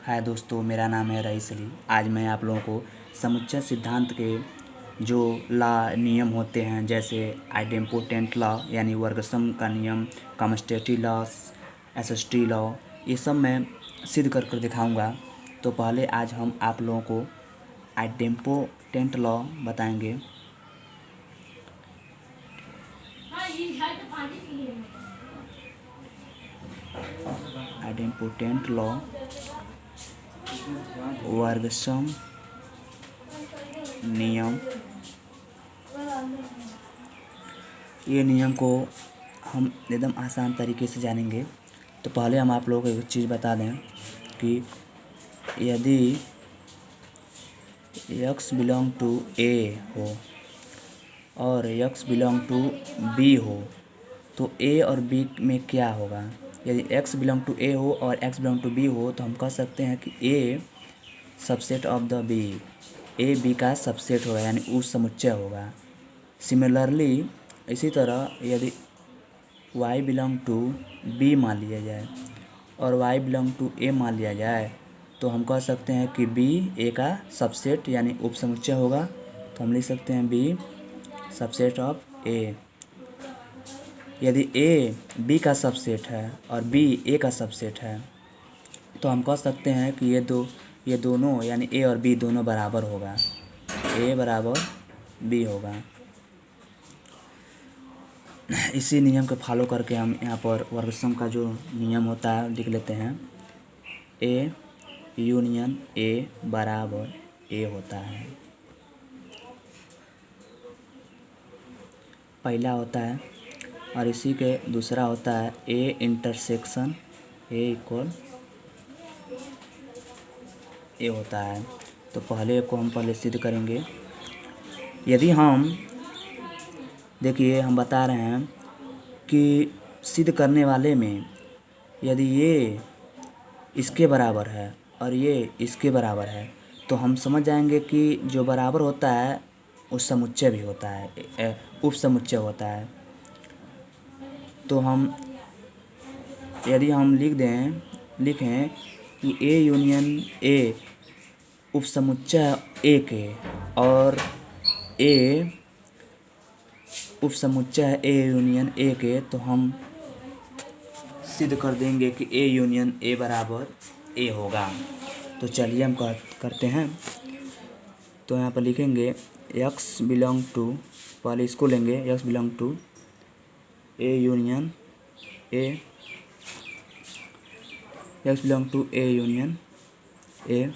हाय दोस्तों, मेरा नाम है रईस अली। आज मैं आप लोगों को समुच्चय सिद्धांत के जो नियम होते हैं, जैसे आइडेम्पोटेंट लॉ यानी वर्गसम का नियम, कॉम्स्टेटिव लॉ, एसएसटी लॉ, ये सब मैं सिद्ध कर दिखाऊंगा। तो पहले आज हम आप लोगों को आइडेम्पोटेंट लॉ बताएंगे। आइडेम्पोटेंट लॉ वर्गसम नियम, ये नियम को हम एकदम आसान तरीके से जानेंगे। तो पहले हम आप लोगों को एक चीज़ बता दें कि यदि x बिलोंग टू a हो और x बिलोंग टू b हो तो a और b में क्या होगा। यदि x बिलोंग टू a हो और x बिलोंग टू b हो तो हम कह सकते हैं कि a subset of the b, a b का सबसेट होगा यानी उस समुच्चय होगा। सिमिलरली इसी तरह यदि y बिलोंग टू b मान लिया जाए और y बिलोंग टू a मान लिया जाए तो हम कह सकते हैं कि b a का सबसेट यानी उप समुच्चय होगा। तो हम लिख सकते हैं b सबसेट ऑफ a। यदि a b का सबसेट है और b a का सबसेट है तो हम कह सकते हैं कि ये दोनों यानी a और b दोनों बराबर होगा, a बराबर b होगा। इसी नियम को फॉलो करके हम यहाँ पर वर्गसम का जो नियम होता है लिख लेते हैं। a यूनियन a बराबर a होता है। पहला होता है और इसी के दूसरा होता है a intersection a equal a होता है। तो पहले को हम पहले सिद्ध करेंगे। यदि हम देखिए हम बता रहे हैं कि सिद्ध करने वाले में यदि ये इसके बराबर है और ये इसके बराबर है तो हम समझ जाएंगे कि जो बराबर होता है उस समुच्चय भी होता है, उप समुच्चय होता है। तो हम यदि हम लिखें कि a यूनियन a उप समुच्चय a के और a उप समुच्चय a यूनियन a के, तो हम सिद्ध कर देंगे कि a यूनियन a बराबर a होगा। तो चलिए हम करते हैं। तो यहाँ पर लिखेंगे x बिलोंग टू, पहले इसको लेंगे x belong to a union a, x belong to a union a।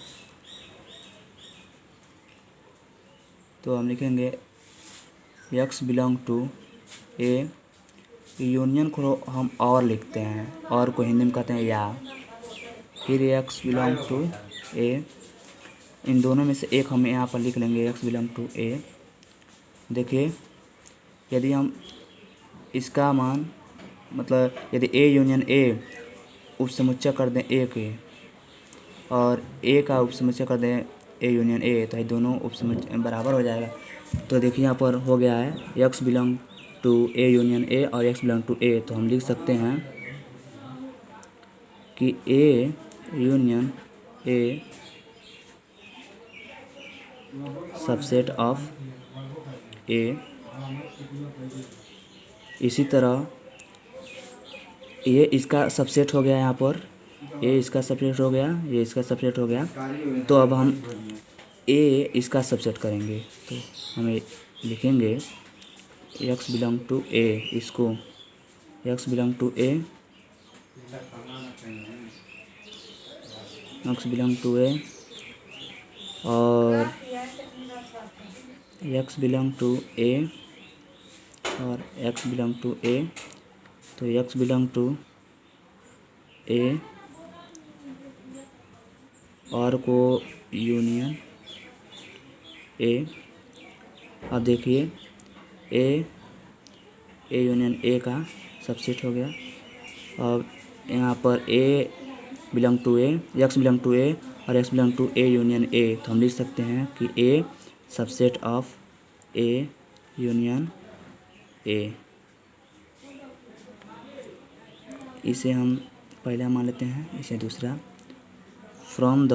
तो हम लिखेंगे x belong to a, union को हम और लिखते हैं, और को हिंदी में कहते हैं या। फिर x बिलोंग टू a, इन दोनों में से एक हम यहाँ पर लिख लेंगे x बिलोंग टू a। देखिए यदि हम इसका मान मतलब यदि a यूनियन a उप समुच्चय कर दें a के और a का उप समुच्चय कर दें a यूनियन a, तो ये दोनों उप समुच्चय बराबर हो जाएगा। तो देखिए यहाँ पर हो गया है x belong to a union a और x बिलोंग टू a। तो हम लिख सकते हैं कि a union a subset of a। इसी तरह ये इसका सबसेट हो गया, यहाँ पर ये इसका सबसेट हो गया, ये इसका सबसेट हो गया। तो अब हम a इसका सबसेट करेंगे। तो हमें लिखेंगे x बिलोंग टू a, इसको x belong to a, x belong to a और x बिलोंग टू a और x बिलोंग टू a। तो x बिलोंग टू a और को यूनियन a। अब देखिए a यूनियन a का सबसेट हो गया। अब यहाँ पर a belong to a, x belong to a और x belong to a union a। तो हम लिख सकते हैं कि a subset of a union a। इसे हम पहला मान लेते हैं, इसे दूसरा। From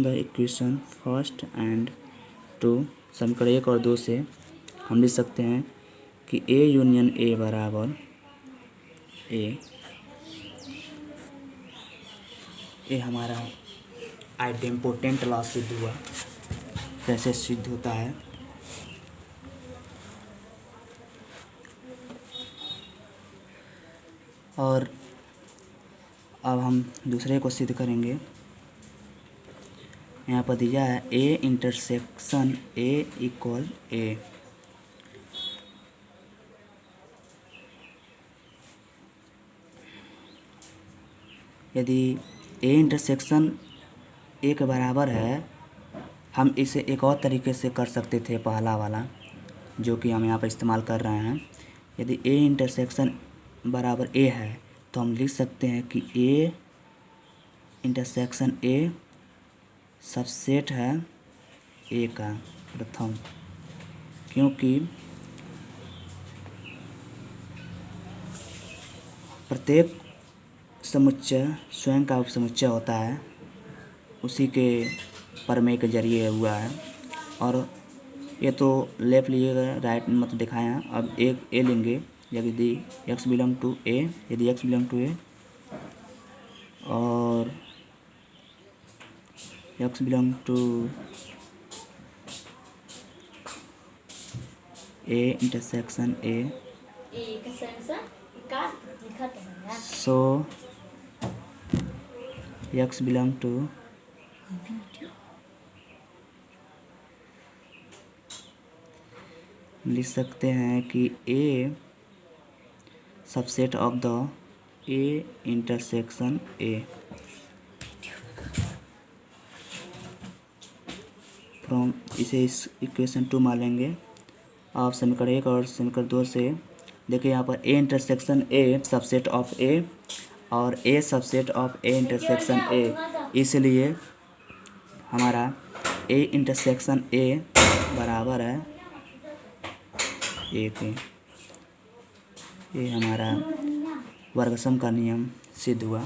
the equation first and two, समीकरण 1 और 2 से हम लिख सकते हैं कि ए यूनियन ए बराबर ए हमारा आइडेम्पोटेंट लॉ सिद्ध हुआ। कैसे सिद्ध होता है? और अब हम दूसरे को सिद्ध करेंगे। यहाँ पर दिया है ए इंटरसेक्शन ए इक्वल ए। यदि ए इंटरसेक्शन ए के बराबर है, हम इसे एक और तरीके से कर सकते थे, पहला वाला जो कि हम यहाँ पर इस्तेमाल कर रहे हैं। यदि ए इंटरसेक्शन बराबर ए है तो हम लिख सकते हैं कि ए इंटरसेक्शन ए सबसेट है ए का प्रथम, क्योंकि प्रत्येक समुच्चय स्वयं का उपसमुच्चय होता है, उसी के प्रमेय के जरिए हुआ है। और ये तो लेफ्ट लीजिएगा, राइट मतलब दिखाया है। अब एक ए लेंगे, यदि x बिलोंग टू ए, यदि x बिलोंग टू ए और x belong to A intersection A, so x belong to लिख सकते हैं कि A subset of the A intersection A from, इसे इस इक्वेशन 2 मान लेंगे। आप समीकरण 1 और समीकरण 2 से देखिए, यहाँ पर A intersection A subset of A और A subset of A intersection A, इसलिए हमारा ए इंटरसेक्शन ए बराबर है ए के। ये हमारा वर्गसम का नियम सिद्ध हुआ।